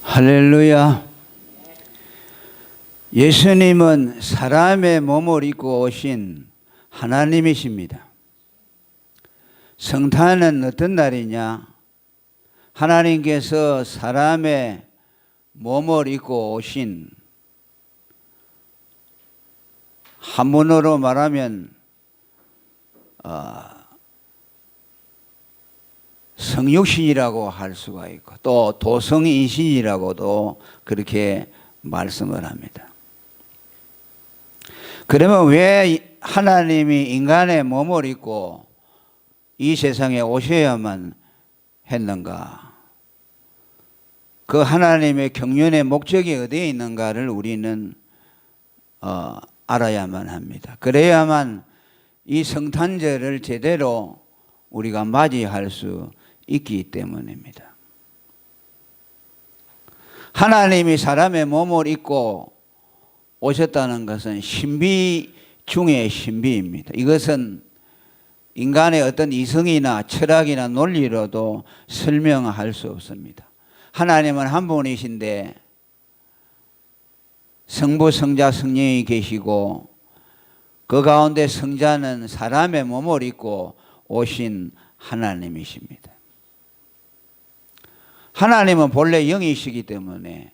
할렐루야. 예수님은 사람의 몸을 입고 오신 하나님이십니다. 성탄은 어떤 날이냐? 하나님께서 사람의 몸을 입고 오신, 한문으로 말하면 성육신이라고 할 수가 있고 또 도성인신이라고도 그렇게 말씀을 합니다. 그러면 왜 하나님이 인간의 몸을 입고 이 세상에 오셔야만 했는가? 그 하나님의 경륜의 목적이 어디에 있는가를 우리는 알아야만 합니다. 그래야만 이 성탄절을 제대로 우리가 맞이할 수 있기 때문입니다. 하나님이 사람의 몸을 입고 오셨다는 것은 신비 중의 신비입니다. 이것은 인간의 어떤 이성이나 철학이나 논리로도 설명할 수 없습니다. 하나님은 한 분이신데 성부, 성자, 성령이 계시고 그 가운데 성자는 사람의 몸을 입고 오신 하나님이십니다. 하나님은 본래 영이시기 때문에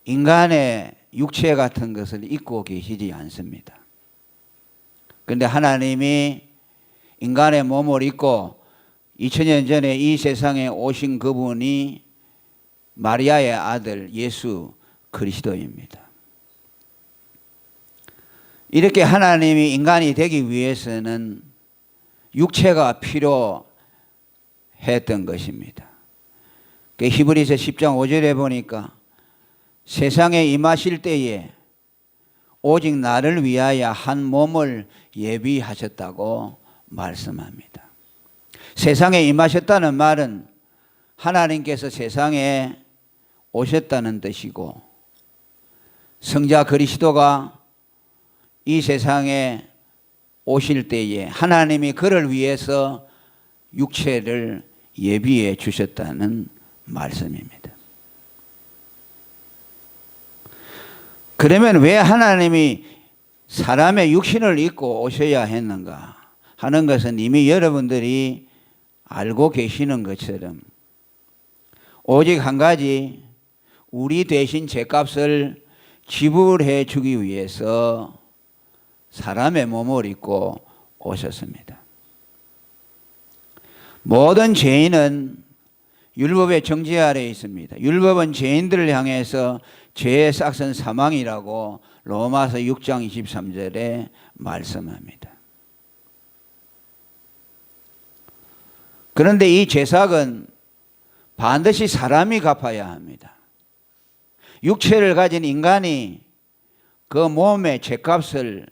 인간의 육체 같은 것을 입고 계시지 않습니다. 그런데 하나님이 인간의 몸을 입고 2000년 전에 이 세상에 오신 그분이 마리아의 아들 예수 그리스도입니다. 이렇게 하나님이 인간이 되기 위해서는 육체가 필요했던 것입니다. 히브리서 10장 5절에 보니까 세상에 임하실 때에 오직 나를 위하여 한 몸을 예비하셨다고 말씀합니다. 세상에 임하셨다는 말은 하나님께서 세상에 오셨다는 뜻이고 성자 그리스도가 이 세상에 오실 때에 하나님이 그를 위해서 육체를 예비해 주셨다는 말씀입니다. 그러면 왜 하나님이 사람의 육신을 입고 오셔야 했는가 하는 것은 이미 여러분들이 알고 계시는 것처럼 오직 한 가지, 우리 대신 죄값을 지불해 주기 위해서 사람의 몸을 입고 오셨습니다. 모든 죄인은 율법의 정죄 아래에 있습니다. 율법은 죄인들을 향해서 죄의 싹은 사망이라고 로마서 6장 23절에 말씀합니다. 그런데 이 죄삭은 반드시 사람이 갚아야 합니다. 육체를 가진 인간이 그 몸의 죄값을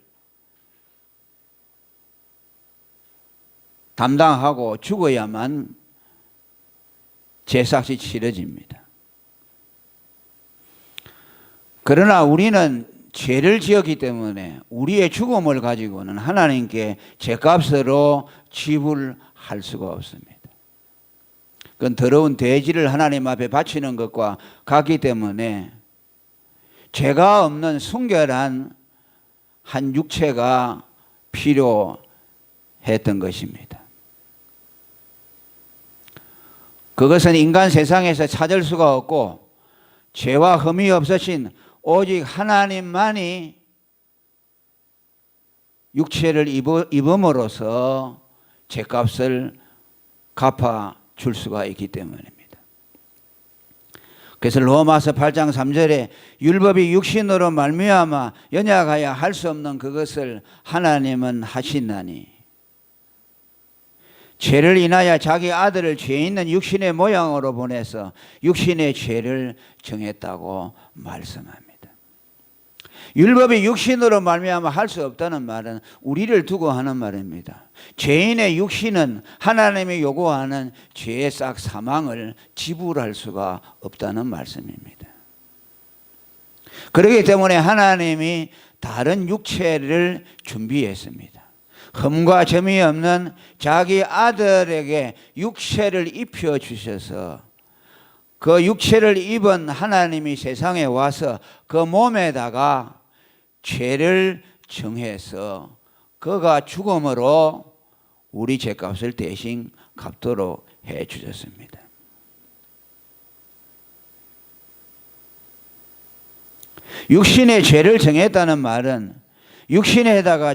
담당하고 죽어야만 죄삭이 치러집니다. 그러나 우리는 죄를 지었기 때문에 우리의 죽음을 가지고는 하나님께 죄값으로 지불할 수가 없습니다. 그건 더러운 돼지를 하나님 앞에 바치는 것과 같기 때문에 죄가 없는 순결한 한 육체가 필요했던 것입니다. 그것은 인간 세상에서 찾을 수가 없고 죄와 흠이 없으신 오직 하나님만이 육체를 입음으로써 죄값을 갚아 줄 수가 있기 때문입니다. 그래서 로마서 8장 3절에 율법이 육신으로 말미암아 연약하여 할 수 없는 그것을 하나님은 하시나니 죄를 인하여 자기 아들을 죄 있는 육신의 모양으로 보내서 육신의 죄를 정했다고 말씀합니다. 율법이 육신으로 말미암아 할 수 없다는 말은 우리를 두고 하는 말입니다. 죄인의 육신은 하나님이 요구하는 죄의 싹 사망을 지불할 수가 없다는 말씀입니다. 그렇기 때문에 하나님이 다른 육체를 준비했습니다. 흠과 점이 없는 자기 아들에게 육체를 입혀 주셔서 그 육체를 입은 하나님이 세상에 와서 그 몸에다가 죄를 정해서 그가 죽음으로 우리 죄값을 대신 갚도록 해 주셨습니다. 육신의 죄를 정했다는 말은 육신에다가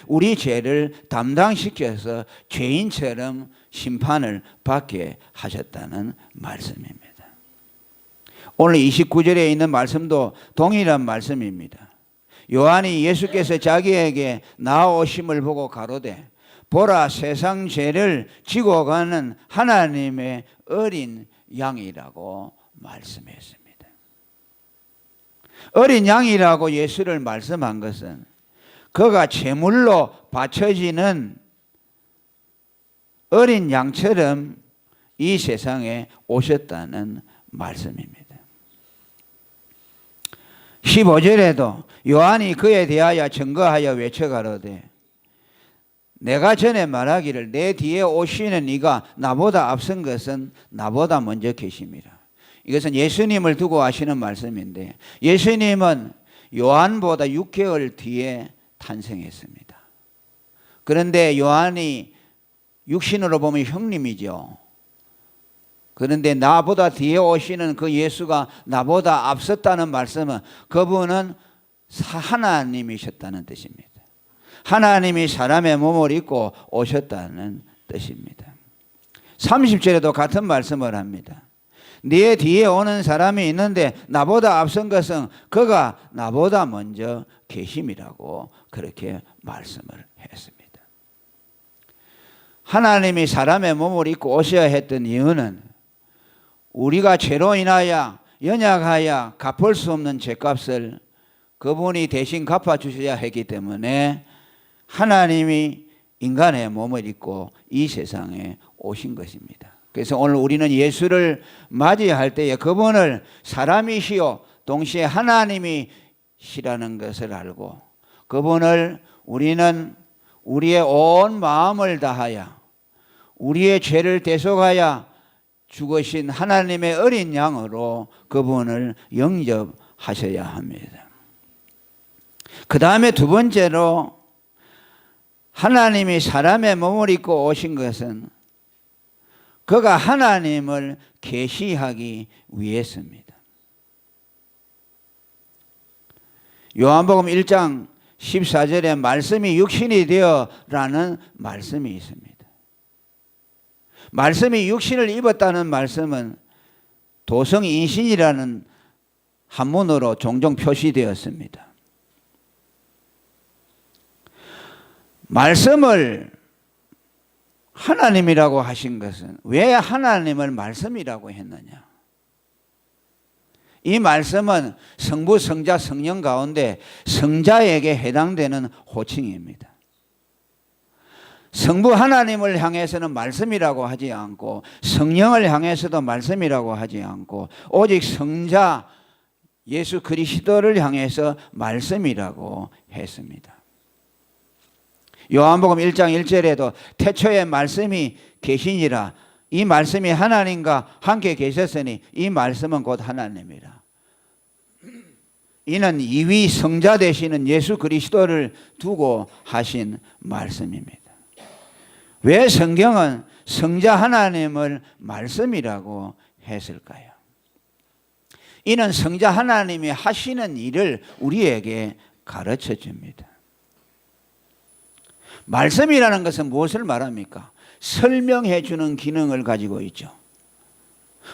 우리 죄를 담당시켜서 죄인처럼 심판을 받게 하셨다는 말씀입니다. 오늘 29절에 있는 말씀도 동일한 말씀입니다. 요한이 예수께서 자기에게 나아오심을 보고 가로되 보라 세상 죄를 지고 가는 하나님의 어린 양이라고 말씀했습니다. 어린 양이라고 예수를 말씀한 것은 그가 제물로 바쳐지는 어린 양처럼 이 세상에 오셨다는 말씀입니다. 15절에도 요한이 그에 대하여 증거하여 외쳐가로되 내가 전에 말하기를 내 뒤에 오시는 이가 나보다 앞선 것은 나보다 먼저 계심이라. 이것은 예수님을 두고 하시는 말씀인데 예수님은 요한보다 6개월 뒤에 탄생했습니다. 그런데 요한이 육신으로 보면 형님이죠. 그런데 나보다 뒤에 오시는 그 예수가 나보다 앞섰다는 말씀은 그분은 하나님이셨다는 뜻입니다. 하나님이 사람의 몸을 입고 오셨다는 뜻입니다. 30절에도 같은 말씀을 합니다. 네 뒤에 오는 사람이 있는데 나보다 앞선 것은 그가 나보다 먼저 계심이라고 그렇게 말씀을 했습니다. 하나님이 사람의 몸을 입고 오셔야 했던 이유는 우리가 죄로 인하여 연약하여 갚을 수 없는 죄값을 그분이 대신 갚아주셔야 했기 때문에 하나님이 인간의 몸을 입고 이 세상에 오신 것입니다. 그래서 오늘 우리는 예수를 맞이할 때에 그분을 사람이시요 동시에 하나님이시라는 것을 알고 그분을 우리는 우리의 온 마음을 다하여 우리의 죄를 대속하여 죽으신 하나님의 어린 양으로 그분을 영접하셔야 합니다. 그 다음에 두 번째로 하나님이 사람의 몸을 입고 오신 것은 그가 하나님을 계시하기 위해서입니다. 요한복음 1장 14절에 말씀이 육신이 되어라는 말씀이 있습니다. 말씀이 육신을 입었다는 말씀은 도성인신이라는 한문으로 종종 표시되었습니다. 말씀을 하나님이라고 하신 것은 왜 하나님을 말씀이라고 했느냐? 이 말씀은 성부, 성자, 성령 가운데 성자에게 해당되는 호칭입니다. 성부 하나님을 향해서는 말씀이라고 하지 않고 성령을 향해서도 말씀이라고 하지 않고 오직 성자 예수 그리스도를 향해서 말씀이라고 했습니다. 요한복음 1장 1절에도 태초에 말씀이 계시니라 이 말씀이 하나님과 함께 계셨으니 이 말씀은 곧 하나님이라. 이는 이위 성자 되시는 예수 그리스도를 두고 하신 말씀입니다. 왜 성경은 성자 하나님을 말씀이라고 했을까요? 이는 성자 하나님이 하시는 일을 우리에게 가르쳐 줍니다. 말씀이라는 것은 무엇을 말합니까? 설명해 주는 기능을 가지고 있죠.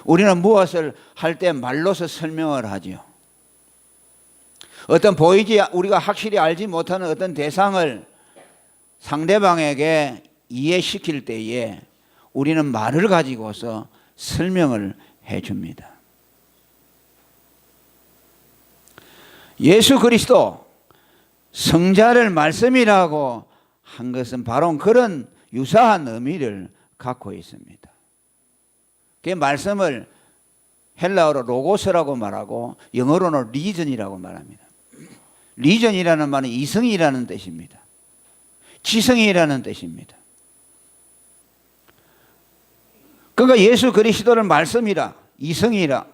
우리는 무엇을 할 때 말로서 설명을 하죠. 어떤 우리가 확실히 알지 못하는 어떤 대상을 상대방에게 이해시킬 때에 우리는 말을 가지고서 설명을 해 줍니다. 예수 그리스도 성자를 말씀이라고 한 것은 바로 그런 유사한 의미를 갖고 있습니다. 그 말씀을 헬라어로 로고스라고 말하고 영어로는 리전이라고 말합니다. 리전이라는 말은 이성이라는 뜻입니다. 지성이라는 뜻입니다. 그러니까 예수 그리스도를 말씀이라 이성이라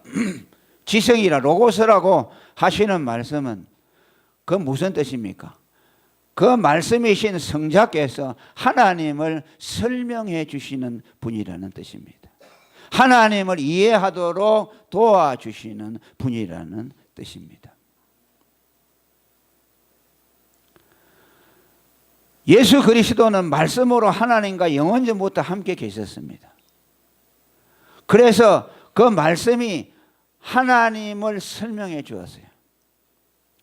지성이라 로고스라고 하시는 말씀은 그 무슨 뜻입니까? 그 말씀이신 성자께서 하나님을 설명해 주시는 분이라는 뜻입니다. 하나님을 이해하도록 도와주시는 분이라는 뜻입니다. 예수 그리스도는 말씀으로 하나님과 영원전부터 함께 계셨습니다. 그래서 그 말씀이 하나님을 설명해 주었어요.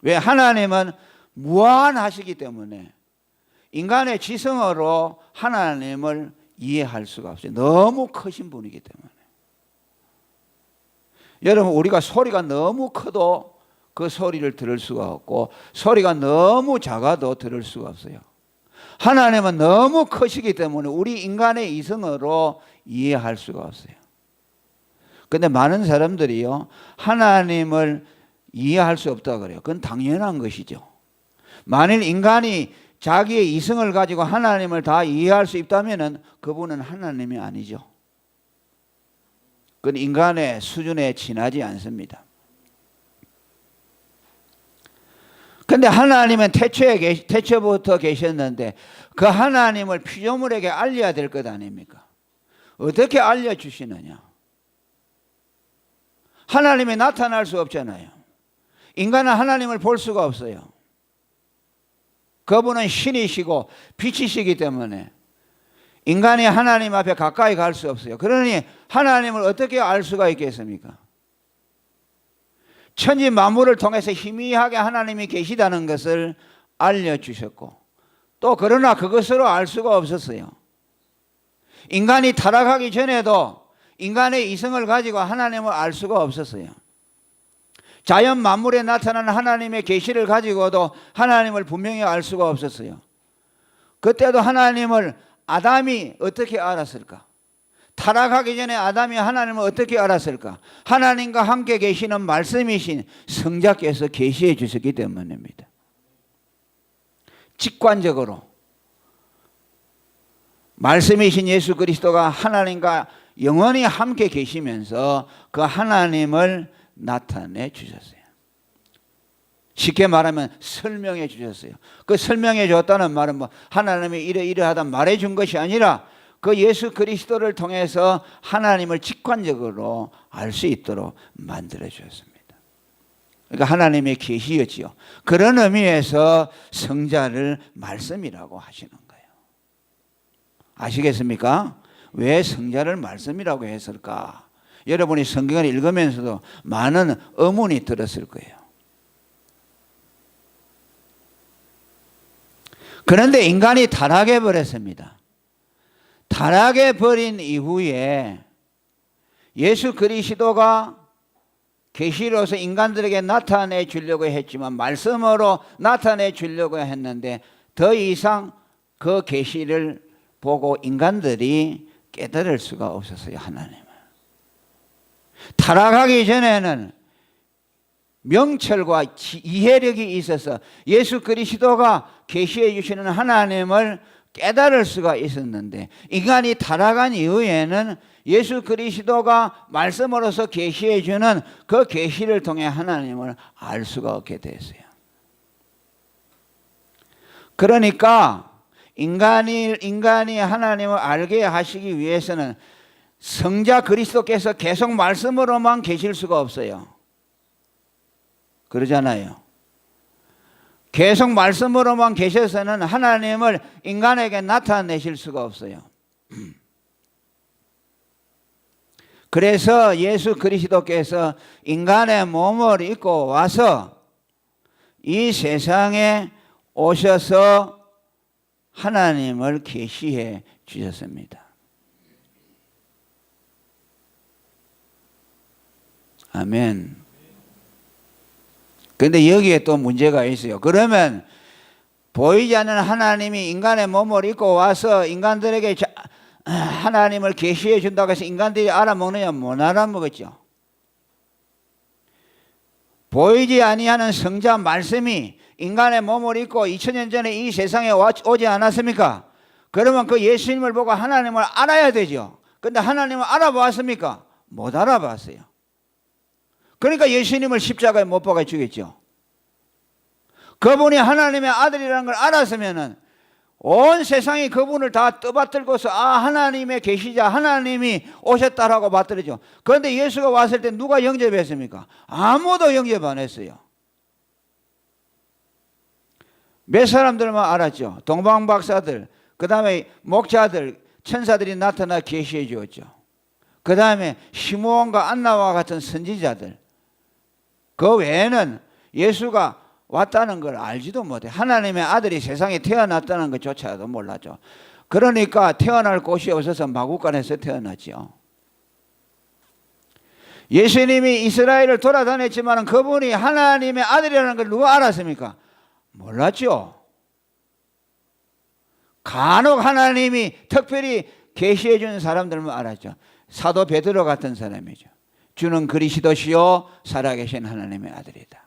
왜? 하나님은 무한하시기 때문에 인간의 지성으로 하나님을 이해할 수가 없어요. 너무 크신 분이기 때문에. 여러분, 우리가 소리가 너무 커도 그 소리를 들을 수가 없고 소리가 너무 작아도 들을 수가 없어요. 하나님은 너무 크시기 때문에 우리 인간의 이성으로 이해할 수가 없어요. 그런데 많은 사람들이요, 하나님을 이해할 수 없다고 그래요. 그건 당연한 것이죠. 만일 인간이 자기의 이성을 가지고 하나님을 다 이해할 수 있다면 그분은 하나님이 아니죠. 그건 인간의 수준에 지나지 않습니다. 그런데 하나님은 태초부터 계셨는데 그 하나님을 피조물에게 알려야 될 것 아닙니까? 어떻게 알려주시느냐? 하나님이 나타날 수 없잖아요. 인간은 하나님을 볼 수가 없어요. 그분은 신이시고 빛이시기 때문에 인간이 하나님 앞에 가까이 갈 수 없어요. 그러니 하나님을 어떻게 알 수가 있겠습니까? 천지 만물을 통해서 희미하게 하나님이 계시다는 것을 알려주셨고, 또 그러나 그것으로 알 수가 없었어요. 인간이 타락하기 전에도 인간의 이성을 가지고 하나님을 알 수가 없었어요. 자연 만물에 나타나는 하나님의 계시를 가지고도 하나님을 분명히 알 수가 없었어요. 그때도 하나님을 아담이 어떻게 알았을까? 타락하기 전에 아담이 하나님을 어떻게 알았을까? 하나님과 함께 계시는 말씀이신 성자께서 계시해 주셨기 때문입니다. 직관적으로 말씀이신 예수 그리스도가 하나님과 영원히 함께 계시면서 그 하나님을 나타내 주셨어요. 쉽게 말하면 설명해 주셨어요. 그 설명해 줬다는 말은 뭐 하나님이 이러하다 말해 준 것이 아니라 그 예수 그리스도를 통해서 하나님을 직관적으로 알 수 있도록 만들어 주셨습니다. 그러니까 하나님의 계시였지요. 그런 의미에서 성자를 말씀이라고 하시는 거예요. 아시겠습니까? 왜 성자를 말씀이라고 했을까? 여러분이 성경을 읽으면서도 많은 의문이 들었을 거예요. 그런데 인간이 타락해 버렸습니다. 타락해 버린 이후에 예수 그리스도가 계시로서 인간들에게 나타내 주려고 했지만 말씀으로 나타내 주려고 했는데 더 이상 그 계시를 보고 인간들이 깨달을 수가 없었어요. 하나님을. 타락하기 전에는 명철과 이해력이 있어서 예수 그리스도가 계시해 주시는 하나님을 깨달을 수가 있었는데 인간이 타락한 이후에는 예수 그리스도가 말씀으로서 계시해 주는 그 계시를 통해 하나님을 알 수가 없게 됐어요. 그러니까 인간이 하나님을 알게 하시기 위해서는 성자 그리스도께서 계속 말씀으로만 계실 수가 없어요. 그러잖아요. 계속 말씀으로만 계셔서는 하나님을 인간에게 나타내실 수가 없어요. 그래서 예수 그리스도께서 인간의 몸을 입고 와서 이 세상에 오셔서 하나님을 계시해 주셨습니다. 아멘. 그런데 여기에 또 문제가 있어요. 그러면 보이지 않는 하나님이 인간의 몸을 입고 와서 인간들에게 하나님을 계시해 준다고 해서 인간들이 알아먹느냐? 못 알아먹었죠. 보이지 아니하는 성자 말씀이 인간의 몸을 입고 2000년 전에 이 세상에 오지 않았습니까? 그러면 그 예수님을 보고 하나님을 알아야 되죠. 그런데 하나님을 알아보았습니까? 못 알아봤어요. 그러니까 예수님을 십자가에 못 박아 죽였죠. 그분이 하나님의 아들이라는 걸 알았으면은 온 세상이 그분을 다 떠받들고서 아, 하나님의 계시자, 하나님이 오셨다라고 받들어죠. 그런데 예수가 왔을 때 누가 영접했습니까? 아무도 영접 안 했어요. 몇 사람들만 알았죠. 동방박사들, 그 다음에 목자들, 천사들이 나타나 계시해 주었죠. 그 다음에 시므온과 안나와 같은 선지자들. 그 외에는 예수가 왔다는 걸 알지도 못해. 하나님의 아들이 세상에 태어났다는 것조차도 몰랐죠. 그러니까 태어날 곳이 없어서 마구간에서 태어났죠. 예수님이 이스라엘을 돌아다녔지만 그분이 하나님의 아들이라는 걸 누가 알았습니까? 몰랐죠. 간혹 하나님이 특별히 계시해 준 사람들만 알았죠. 사도 베드로 같은 사람이죠. 주는 그리스도시요 살아계신 하나님의 아들이다.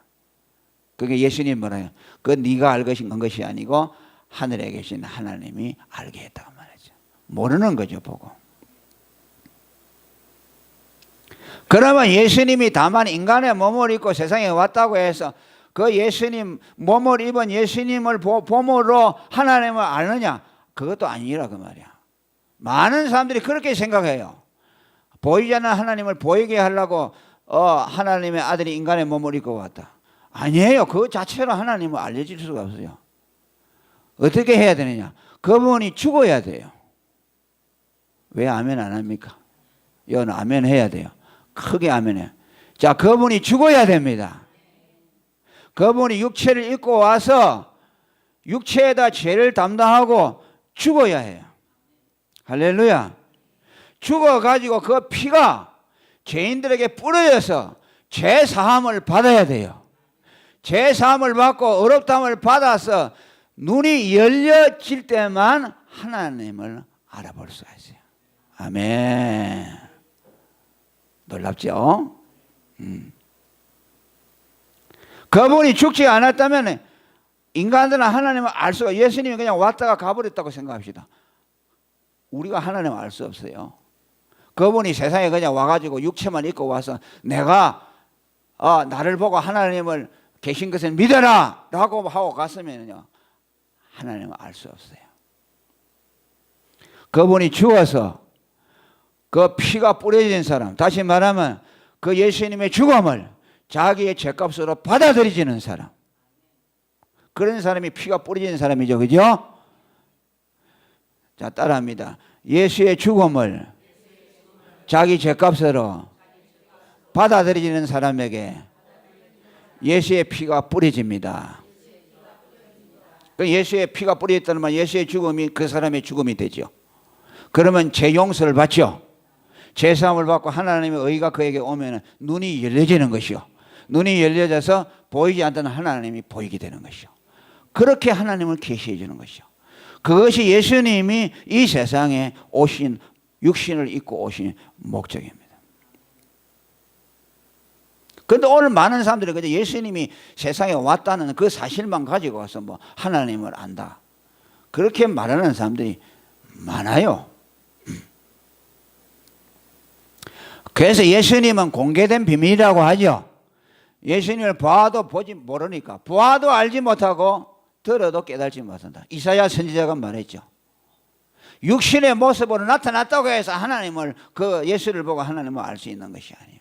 그게 예수님 뭐라요? 그 네가 알고 건 것이 아니고 하늘에 계신 하나님이 알게 했다고 말하죠. 모르는 거죠, 보고. 그러면 예수님이 다만 인간의 몸을 입고 세상에 왔다고 해서 그 예수님 몸을 입은 예수님을 봄으로 하나님을 아느냐? 그것도 아니라 그 말이야. 많은 사람들이 그렇게 생각해요. 보이지 않는 하나님을 보이게 하려고 하나님의 아들이 인간의 몸을 입고 왔다. 아니에요. 그 자체로 하나님을 알려질 수가 없어요. 어떻게 해야 되느냐? 그분이 죽어야 돼요. 왜 아멘 안 합니까? 이건 아멘 해야 돼요. 크게 아멘해요. 자, 그분이 죽어야 됩니다. 그분이 육체를 입고 와서 육체에다 죄를 담당하고 죽어야 해요. 할렐루야. 죽어가지고 그 피가 죄인들에게 뿌려져서 죄 사함을 받아야 돼요. 죄 사함을 받고 의롭다함을 받아서 눈이 열려질 때만 하나님을 알아볼 수가 있어요. 아멘. 놀랍죠? 그분이 죽지 않았다면 인간들은 하나님을 알 수가, 예수님이 그냥 왔다가 가버렸다고 생각합시다. 우리가 하나님을 알 수 없어요. 그분이 세상에 그냥 와가지고 육체만 입고 와서 내가 나를 보고 하나님을 계신 것을 믿어라 라고 하고 갔으면요, 하나님을 알 수 없어요. 그분이 죽어서 그 피가 뿌려진 사람, 다시 말하면 그 예수님의 죽음을 자기의 죄값으로 받아들이지는 사람, 그런 사람이 피가 뿌려진 사람이죠. 그죠? 자, 따라합니다. 예수의 죽음을 자기 죄값으로 받아들이는 사람에게 예수의 피가 뿌려집니다. 예수의 피가 뿌려졌다는 말, 예수의 죽음이 그 사람의 죽음이 되죠. 그러면 죄 용서를 받죠. 죄 사함을 받고 하나님의 의가 그에게 오면 눈이 열려지는 것이요. 눈이 열려져서 보이지 않던 하나님이 보이게 되는 것이요. 그렇게 하나님을 계시해 주는 것이요. 그것이 예수님이 이 세상에 오신, 육신을 입고 오신 목적입니다. 그런데 오늘 많은 사람들이 그저 예수님이 세상에 왔다는 그 사실만 가지고 와서 뭐 하나님을 안다, 그렇게 말하는 사람들이 많아요. 그래서 예수님은 공개된 비밀이라고 하죠. 예수님을 봐도 보지 모르니까, 봐도 알지 못하고 들어도 깨달지 못한다. 이사야 선지자가 말했죠. 육신의 모습으로 나타났다고 해서 하나님을, 그 예수를 보고 하나님을 알 수 있는 것이 아니에요.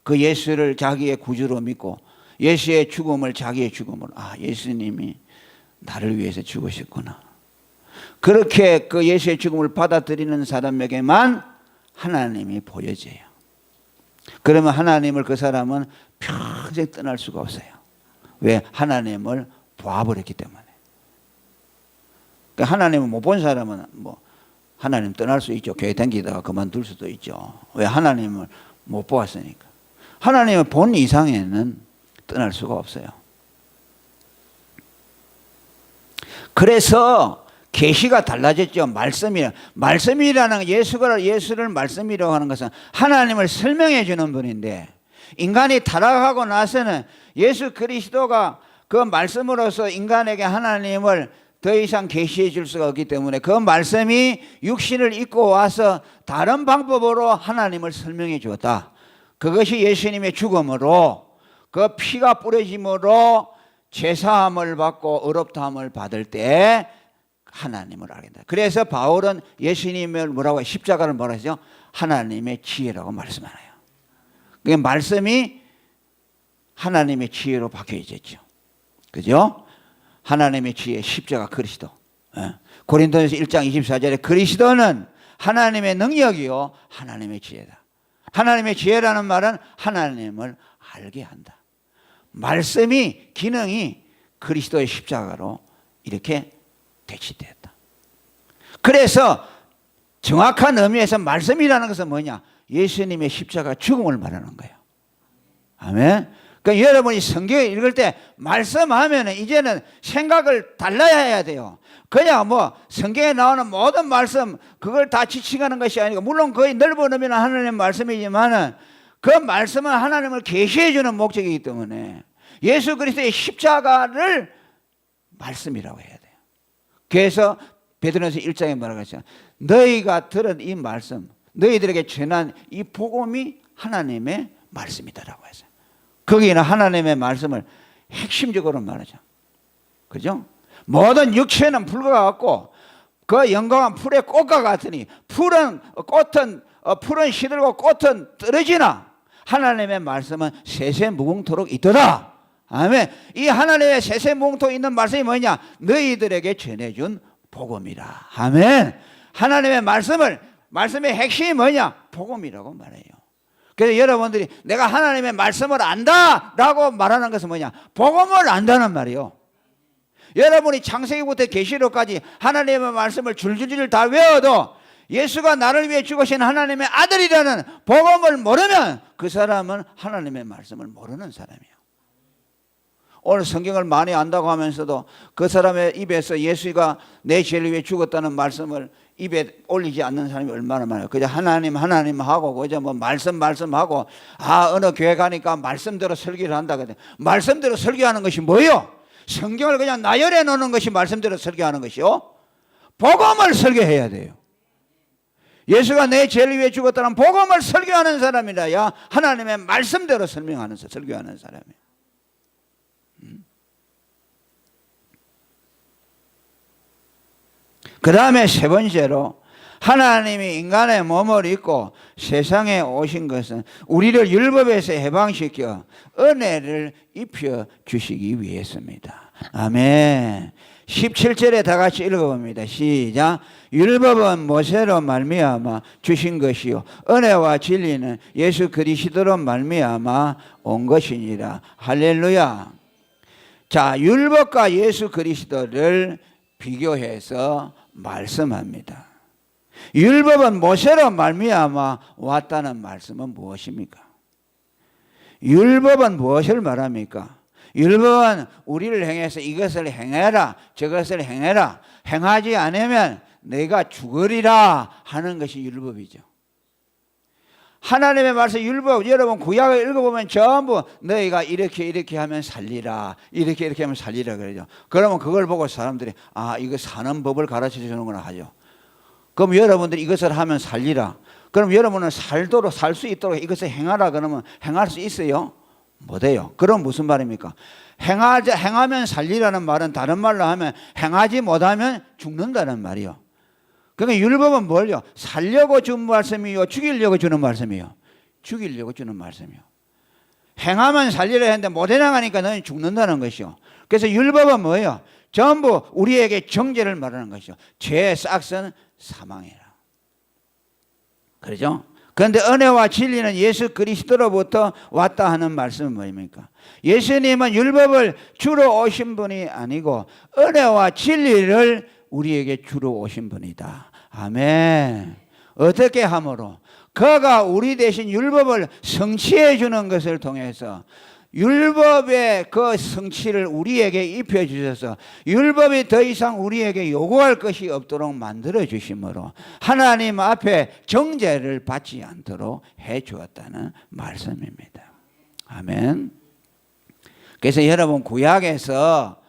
그 예수를 자기의 구주로 믿고 예수의 죽음을 자기의 죽음으로, 예수님이 나를 위해서 죽으셨구나, 그렇게 그 예수의 죽음을 받아들이는 사람에게만 하나님이 보여져요. 그러면 하나님을 그 사람은 평생 떠날 수가 없어요. 왜? 하나님을 봐버렸기 때문에. 그러니까 하나님을 못 본 사람은 뭐 하나님 떠날 수 있죠. 교회 다니다가 그만둘 수도 있죠. 왜? 하나님을 못 보았으니까. 하나님을 본 이상에는 떠날 수가 없어요. 그래서 계시가 달라졌죠. 말씀이라는 예수를 말씀이라고 하는 것은 하나님을 설명해 주는 분인데, 인간이 타락하고 나서는 예수 그리스도가 그 말씀으로서 인간에게 하나님을 더 이상 계시해 줄 수가 없기 때문에 그 말씀이 육신을 입고 와서 다른 방법으로 하나님을 설명해 주었다. 그것이 예수님의 죽음으로 그 피가 뿌려짐으로 죄사함을 받고 의롭다함을 받을 때 하나님을 알게 된다. 그래서 바울은 예수님을 뭐라고 십자가를 뭐라 하죠? 하나님의 지혜라고 말씀하나요. 그 말씀이 하나님의 지혜로 바뀌어졌죠. 그죠? 하나님의 지혜, 십자가 그리스도. 고린도전서 1장 24절에 그리스도는 하나님의 능력이요 하나님의 지혜다. 하나님의 지혜라는 말은 하나님을 알게 한다. 말씀이 기능이 그리스도의 십자가로 이렇게 대치되었다. 그래서 정확한 의미에서 말씀이라는 것은 뭐냐? 예수님의 십자가 죽음을 말하는 거예요. 아멘. 그러니까 여러분이 성경을 읽을 때 말씀하면 이제는 생각을 달라야 해야 돼요. 그냥 뭐 성경에 나오는 모든 말씀 그걸 다 지칭하는 것이 아니고, 물론 거의 넓은 의미는 하나님의 말씀이지만은 그 말씀은 하나님을 계시해 주는 목적이기 때문에 예수 그리스도의 십자가를 말씀이라고 해야 돼요. 그래서 베드로전서 1장에 뭐라고 했죠? 너희가 들은 이 말씀, 너희들에게 전한 이 복음이 하나님의 말씀이다라고 했어요. 거기는 하나님의 말씀을 핵심적으로 말하죠. 그죠? 모든 육체는 풀과 같고 그 영광은 풀의 꽃과 같으니 풀은 시들고 꽃은 떨어지나 하나님의 말씀은 세세무궁토록 있도다. 아멘. 이 하나님의 세세무궁토록 있는 말씀이 뭐냐? 너희들에게 전해준 복음이라. 아멘. 하나님의 말씀의 핵심이 뭐냐? 복음이라고 말해요. 그래서 여러분들이 내가 하나님의 말씀을 안다라고 말하는 것은 뭐냐? 복음을 안다는 말이에요. 여러분이 창세기부터 계시록까지 하나님의 말씀을 줄줄줄 다 외워도 예수가 나를 위해 죽으신 하나님의 아들이라는 복음을 모르면 그 사람은 하나님의 말씀을 모르는 사람이에요. 오늘 성경을 많이 안다고 하면서도 그 사람의 입에서 예수가 내 죄를 위해 죽었다는 말씀을 입에 올리지 않는 사람이 얼마나 많아요. 그저 하나님 하고 그저 뭐 말씀하고 어느 교회 가니까 말씀대로 설교를 한다 그래. 말씀대로 설교하는 것이 뭐예요? 성경을 그냥 나열해 놓는 것이 말씀대로 설교하는 것이요? 복음을 설교해야 돼요. 예수가 내 죄를 위해 죽었다는 복음을 설교하는 사람이라야 하나님의 말씀대로 설교하는 사람이에요. 그 다음에 세 번째로 하나님이 인간의 몸을 입고 세상에 오신 것은 우리를 율법에서 해방시켜 은혜를 입혀 주시기 위해서입니다. 아멘. 17절에 다 같이 읽어봅니다. 시작. 율법은 모세로 말미암아 주신 것이요 은혜와 진리는 예수 그리스도로 말미암아 온 것이니라. 할렐루야. 자, 율법과 예수 그리스도를 비교해서 말씀합니다. 율법은 모세로 말미암아 왔다는 말씀은 무엇입니까? 율법은 무엇을 말합니까? 율법은 우리를 행해서 이것을 행해라 저것을 행해라, 행하지 않으면 내가 죽으리라 하는 것이 율법이죠. 하나님의 말씀 율법, 여러분 구약을 읽어보면 전부 너희가 이렇게 하면 살리라, 이렇게 하면 살리라 그러죠. 그러면 그걸 보고 사람들이 이거 사는 법을 가르쳐 주는구나 하죠. 그럼 여러분들이 이것을 하면 살리라, 그럼 여러분은 살 수 있도록 이것을 행하라 그러면 행할 수 있어요? 못해요. 그럼 무슨 말입니까? 행하면 살리라는 말은 다른 말로 하면 행하지 못하면 죽는다는 말이요. 그러니까 율법은 뭘요? 살려고 준 말씀이요? 죽이려고 주는 말씀이요? 죽이려고 주는 말씀이요. 행하면 살리라 했는데 못 행하니까 너는 죽는다는 것이요. 그래서 율법은 뭐예요? 전부 우리에게 정죄를 말하는 것이요. 죄의 싹은 사망이라. 그렇죠? 그런데 은혜와 진리는 예수 그리스도로부터 왔다 하는 말씀은 뭐입니까? 예수님은 율법을 주러 오신 분이 아니고 은혜와 진리를 우리에게 주러 오신 분이다. 아멘. 어떻게 함으로? 그가 우리 대신 율법을 성취해 주는 것을 통해서 율법의 그 성취를 우리에게 입혀 주셔서 율법이 더 이상 우리에게 요구할 것이 없도록 만들어 주심으로 하나님 앞에 정죄를 받지 않도록 해 주었다는 말씀입니다. 아멘. 그래서 여러분 구약에서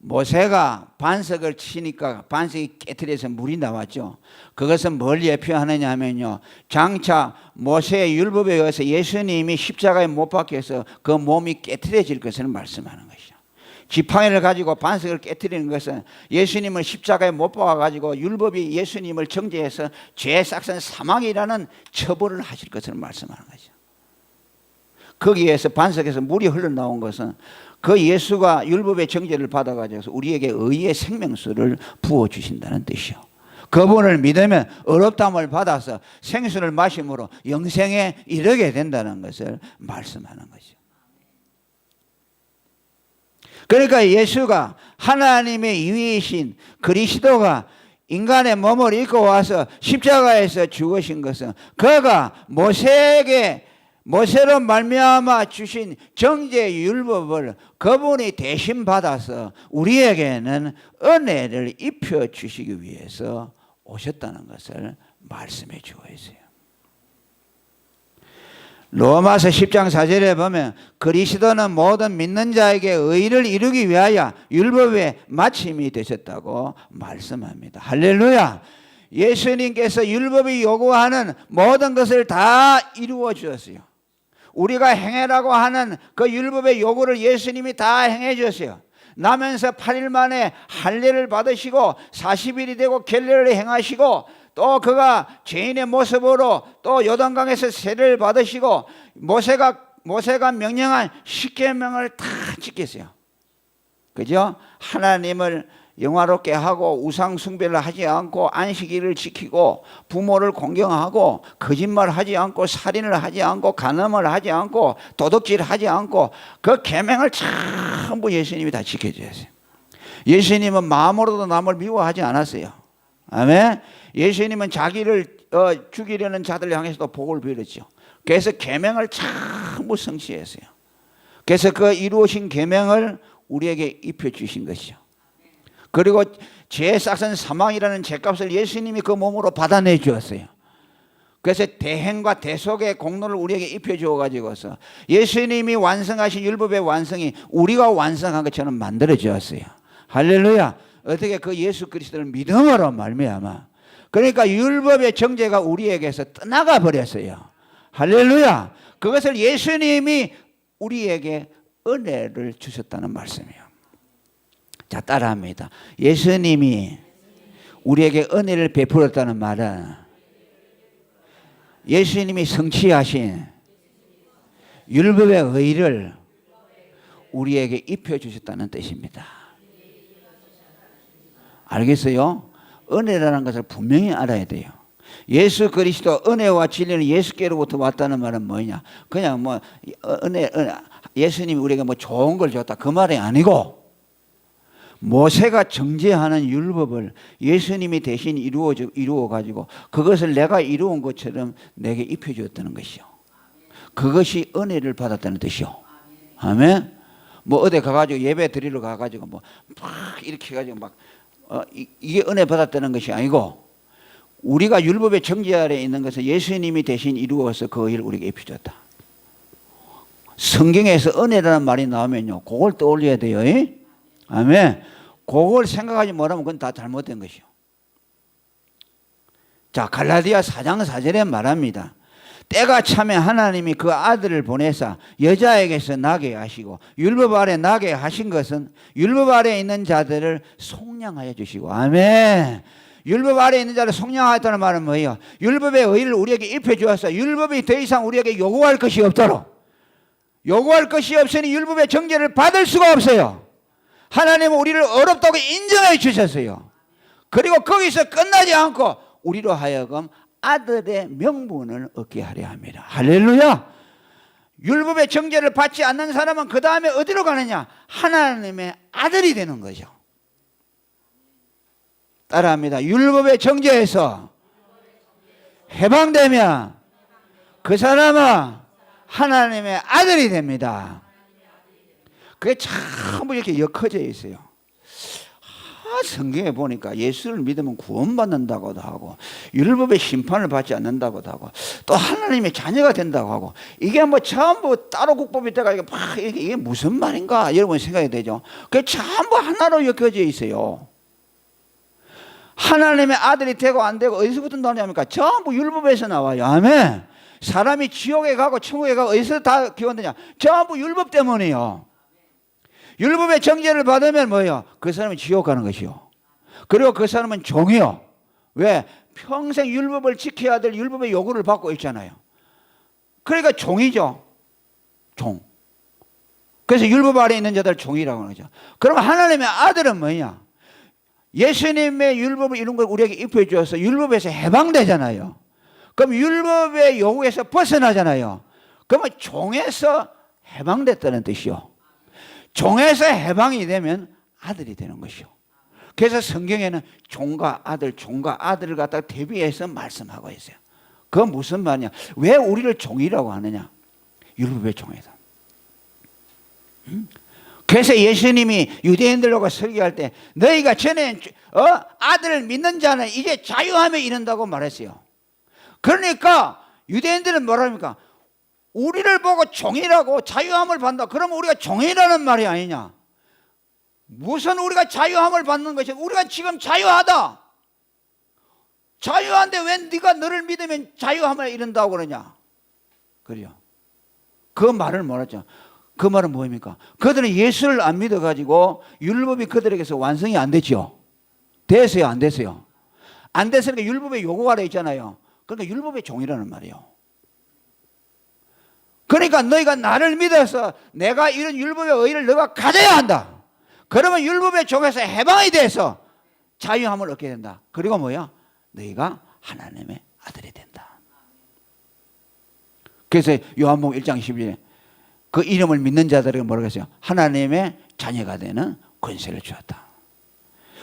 모세가 반석을 치니까 반석이 깨트려서 물이 나왔죠. 그것은 뭘 예표하느냐 하면요, 장차 모세의 율법에 의해서 예수님이 십자가에 못 박혀서 그 몸이 깨트려질 것을 말씀하는 것이죠. 지팡이를 가지고 반석을 깨트리는 것은 예수님을 십자가에 못 박아가지고 율법이 예수님을 정죄해서 죄 싹선 사망이라는 처벌을 하실 것을 말씀하는 거죠. 거기에서 반석에서 물이 흘러나온 것은 그 예수가 율법의 정죄를 받아가지고 우리에게 의의 생명수를 부어주신다는 뜻이요, 그분을 믿으면 어렵담을 받아서 생수를 마심으로 영생에 이르게 된다는 것을 말씀하는 거죠. 그러니까 예수가 하나님의 유이신 그리스도가 인간의 몸을 입고 와서 십자가에서 죽으신 것은 그가 모세로 말미암아 주신 정죄 율법을 그분이 대신 받아서 우리에게는 은혜를 입혀 주시기 위해서 오셨다는 것을 말씀해 주고 있어요. 로마서 10장 4절에 보면 그리스도는 모든 믿는 자에게 의를 이루기 위하여 율법의 마침이 되셨다고 말씀합니다. 할렐루야. 예수님께서 율법이 요구하는 모든 것을 다 이루어 주셨어요. 우리가 행해라고 하는 그 율법의 요구를 예수님이 다 행해 주셨어요. 나면서 8일 만에 할례를 받으시고 40일이 되고 결례를 행하시고, 또 그가 죄인의 모습으로 또 요단강에서 세례를 받으시고, 모세가 명령한 십계명을 다 지켰어요. 그죠? 하나님을 영화롭게 하고 우상 숭배를 하지 않고 안식일을 지키고 부모를 공경하고 거짓말하지 않고 살인을 하지 않고 간음을 하지 않고 도둑질을 하지 않고 그 계명을 전부 예수님이 다 지켜주셨어요. 예수님은 마음으로도 남을 미워하지 않았어요. 아멘. 예수님은 자기를 죽이려는 자들 향해서도 복을 빌었죠. 그래서 계명을 전부 성취했어요. 그래서 그 이루어진 계명을 우리에게 입혀주신 것이죠. 그리고 죄 싹은 사망이라는 죄값을 예수님이 그 몸으로 받아내 주었어요. 그래서 대행과 대속의 공로를 우리에게 입혀주어 가지고서 예수님이 완성하신 율법의 완성이 우리가 완성한 것처럼 만들어 주었어요. 할렐루야. 어떻게 그 예수 그리스도를 믿음으로 말미암아, 그러니까 율법의 정죄가 우리에게서 떠나가 버렸어요. 할렐루야. 그것을 예수님이 우리에게 은혜를 주셨다는 말씀이에요. 자, 따라합니다. 예수님이 우리에게 은혜를 베풀었다는 말은 예수님이 성취하신 율법의 의를 우리에게 입혀주셨다는 뜻입니다. 알겠어요? 은혜라는 것을 분명히 알아야 돼요. 예수 그리스도 은혜와 진리는 예수께로부터 왔다는 말은 뭐냐? 그냥 뭐 예수님이 우리에게 뭐 좋은 걸 줬다 그 말이 아니고, 모세가 정죄하는 율법을 예수님이 대신 이루어 가지고 그것을 내가 이루은 것처럼 내게 입혀 주었다는 것이요, 그것이 은혜를 받았다는 뜻이요. 아멘. 뭐 어디 가가지고 예배 드리러 가가지고 뭐 막 이렇게 해가지고 막 이게 은혜 받았다는 것이 아니고, 우리가 율법의 정죄 아래 있는 것을 예수님이 대신 이루어서 그 의를 우리에게 입혀줬다. 성경에서 은혜라는 말이 나오면요, 그걸 떠올려야 돼요. 아멘. 그걸 생각하지 못하면 그건 다 잘못된 것이요. 자, 갈라디아 4장 4절에 말합니다. 때가 차면 하나님이 그 아들을 보내사 여자에게서 나게 하시고 율법 아래 나게 하신 것은 율법 아래 있는 자들을 속량하여 주시고. 아멘. 율법 아래 있는 자를 속량하였다는 말은 뭐예요? 율법의 의를 우리에게 입혀 주어서 율법이 더 이상 우리에게 요구할 것이 없도록, 요구할 것이 없으니 율법의 정죄를 받을 수가 없어요. 하나님은 우리를 어렵다고 인정해 주셨어요. 그리고 거기서 끝나지 않고 우리로 하여금 아들의 명분을 얻게 하려 합니다. 할렐루야. 율법의 정죄를 받지 않는 사람은 그 다음에 어디로 가느냐? 하나님의 아들이 되는 거죠. 따라합니다. 율법의 정죄에서 해방되면 그 사람은 하나님의 아들이 됩니다. 그게 전부 이렇게 엮어져 있어요. 성경에 보니까 예수를 믿으면 구원받는다고도 하고 율법의 심판을 받지 않는다고도 하고 또 하나님의 자녀가 된다고 하고 이게 뭐 전부 따로 국법이 돼가지고 막 이게 무슨 말인가 여러분 생각이 되죠. 그게 전부 하나로 엮여져 있어요. 하나님의 아들이 되고 안 되고 어디서부터 나오냐니까 전부 율법에서 나와요. 아멘. 사람이 지옥에 가고 천국에 가고 어디서 다 기원되냐? 전부 율법 때문이에요. 율법의 정죄를 받으면 뭐예요? 그 사람은 지옥 가는 것이요. 그리고 그 사람은 종이요. 왜? 평생 율법을 지켜야 될 율법의 요구를 받고 있잖아요. 그러니까 종이죠. 종. 그래서 율법 아래 있는 자들 종이라고 하는 거죠. 그럼 하나님의 아들은 뭐냐? 예수님의 율법을 이룬 걸 우리에게 입혀해 주어서 율법에서 해방되잖아요. 그럼 율법의 요구에서 벗어나잖아요. 그러면 종에서 해방됐다는 뜻이요. 종에서 해방이 되면 아들이 되는 것이요. 그래서 성경에는 종과 아들을 갖다가 대비해서 말씀하고 있어요. 그건 무슨 말이냐? 왜 우리를 종이라고 하느냐? 율법의 종이다. 그래서 예수님이 유대인들하고 설교할 때 너희가 전에 아들을 믿는 자는 이제 자유함에 이른다고 말했어요. 그러니까 유대인들은 뭐랍니까? 우리를 보고 종이라고 자유함을 받는다. 그러면 우리가 종이라는 말이 아니냐? 무슨 우리가 자유함을 받는 것이야? 우리가 지금 자유하다. 자유한데 왜 네가 너를 믿으면 자유함을 이룬다고 그러냐? 그래요. 그 말을 뭐랬죠? 그 말은 뭐입니까? 그들은 예수를 안 믿어가지고 율법이 그들에게서 완성이 안 됐죠. 됐어요? 안 됐어요? 안 됐으니까 율법의 요구 아래 있잖아요. 그러니까 율법의 종이라는 말이에요. 그러니까 너희가 나를 믿어서 내가 이런 율법의 의의를 너가 가져야 한다. 그러면 율법의 종에서 해방이 돼서 자유함을 얻게 된다. 그리고 뭐야? 너희가 하나님의 아들이 된다. 그래서 요한복음 1장 12절에 그 이름을 믿는 자들에게 뭐라고 했어요? 하나님의 자녀가 되는 권세를 주었다.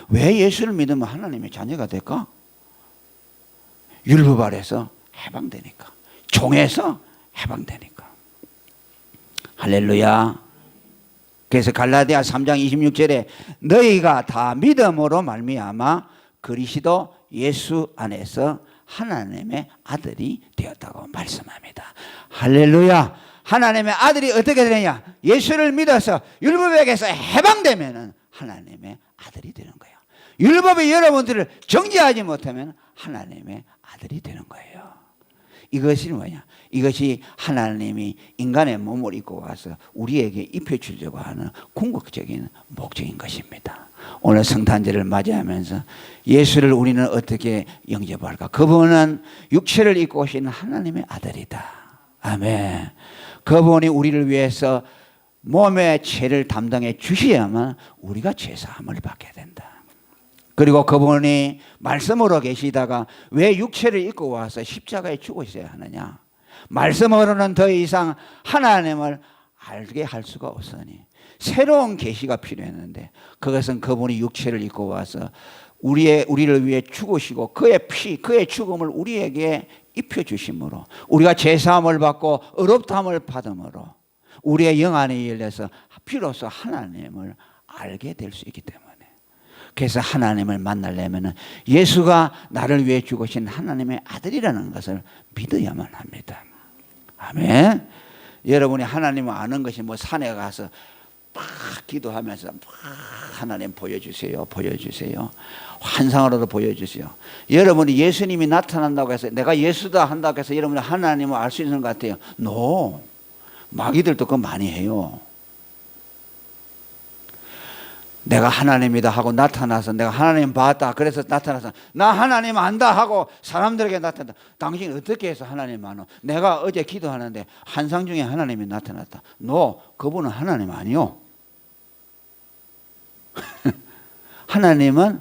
왜 예수를 믿으면 하나님의 자녀가 될까? 율법 아래서 해방되니까. 종에서 해방되니까. 할렐루야. 그래서 갈라디아 3장 26절에 너희가 다 믿음으로 말미암아 그리스도 예수 안에서 하나님의 아들이 되었다고 말씀합니다. 할렐루야. 하나님의 아들이 어떻게 되느냐? 예수를 믿어서 율법에게서 해방되면 하나님의 아들이 되는 거예요. 율법이 여러분들을 정죄하지 못하면 하나님의 아들이 되는 거예요. 이것이 뭐냐? 이것이 하나님이 인간의 몸을 입고 와서 우리에게 입혀주려고 하는 궁극적인 목적인 것입니다. 오늘 성탄절을 맞이하면서 예수를 우리는 어떻게 영접할까? 그분은 육체를 입고 오신 하나님의 아들이다. 아멘. 그분이 우리를 위해서 몸의 죄를 담당해 주셔야만 우리가 죄사함을 받게 된다. 그리고 그분이 말씀으로 계시다가 왜 육체를 입고 와서 십자가에 죽으셔야 하느냐? 말씀으로는 더 이상 하나님을 알게 할 수가 없으니 새로운 계시가 필요했는데 그것은 그분이 육체를 입고 와서 우리를 위해 죽으시고 그의 피, 그의 죽음을 우리에게 입혀주심으로 우리가 제사함을 받고 의롭다함을 받음으로 우리의 영 안이 열려서 비로소 하나님을 알게 될 수 있기 때문에 그래서 하나님을 만나려면 예수가 나를 위해 죽으신 하나님의 아들이라는 것을 믿어야만 합니다. 아멘. 여러분이 하나님을 아는 것이 뭐 산에 가서 막 기도하면서 막 하나님 보여주세요, 보여주세요. 환상으로도 보여주세요. 여러분이 예수님이 나타난다고 해서 내가 예수다 한다고 해서 여러분이 하나님을 알 수 있는 것 같아요. No. 마귀들도 그거 많이 해요. 내가 하나님이다 하고 나타나서 내가 하나님 봤다 그래서 나타나서 나 하나님 안다 하고 사람들에게 나타났다. 당신 어떻게 해서 하나님 아노? 내가 어제 기도하는데 환상 중에 하나님이 나타났다. 너 그분은 하나님 아니요. 하나님은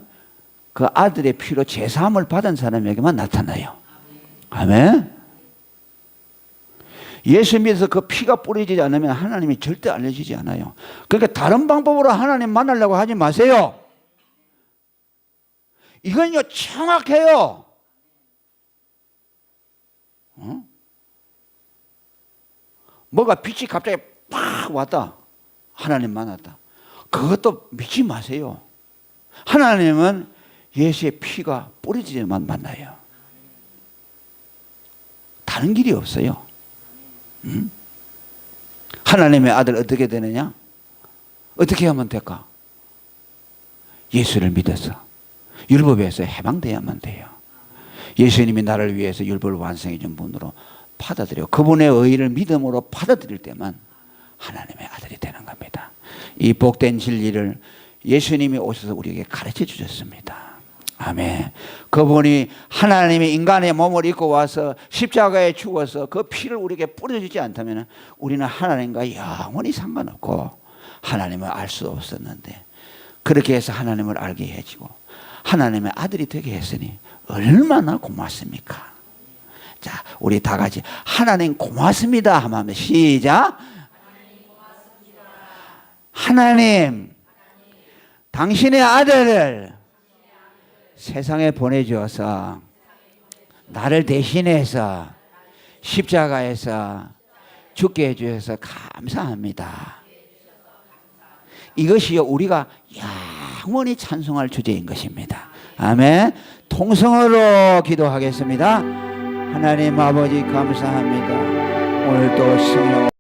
그 아들의 피로 제사함을 받은 사람에게만 나타나요. 아멘. 예수 믿어서 그 피가 뿌려지지 않으면 하나님이 절대 알려지지 않아요. 그러니까 다른 방법으로 하나님 만나려고 하지 마세요. 이건요 정확해요. 뭐가 빛이 갑자기 팍 왔다. 하나님 만났다. 그것도 믿지 마세요. 하나님은 예수의 피가 뿌려지지만 만나요. 다른 길이 없어요. 하나님의 아들 어떻게 되느냐? 어떻게 하면 될까? 예수를 믿어서 율법에서 해방돼야만 돼요. 예수님이 나를 위해서 율법을 완성해 준 분으로 받아들여 그분의 의의를 믿음으로 받아들일 때만 하나님의 아들이 되는 겁니다. 이 복된 진리를 예수님이 오셔서 우리에게 가르쳐 주셨습니다. 아멘. 그분이 하나님이 인간의 몸을 입고 와서 십자가에 죽어서 그 피를 우리에게 뿌려주지 않다면 우리는 하나님과 영원히 상관없고 하나님을 알 수 없었는데, 그렇게 해서 하나님을 알게 해주고 하나님의 아들이 되게 했으니 얼마나 고맙습니까? 자, 우리 다 같이 하나님 고맙습니다 하면 시작. 하나님, 당신의 아들을 세상에 보내주어서 나를 대신해서 십자가에서 죽게 해주셔서 감사합니다. 이것이요 우리가 영원히 찬송할 주제인 것입니다. 아멘. 통성으로 기도하겠습니다. 하나님 아버지 감사합니다. 오늘도 성령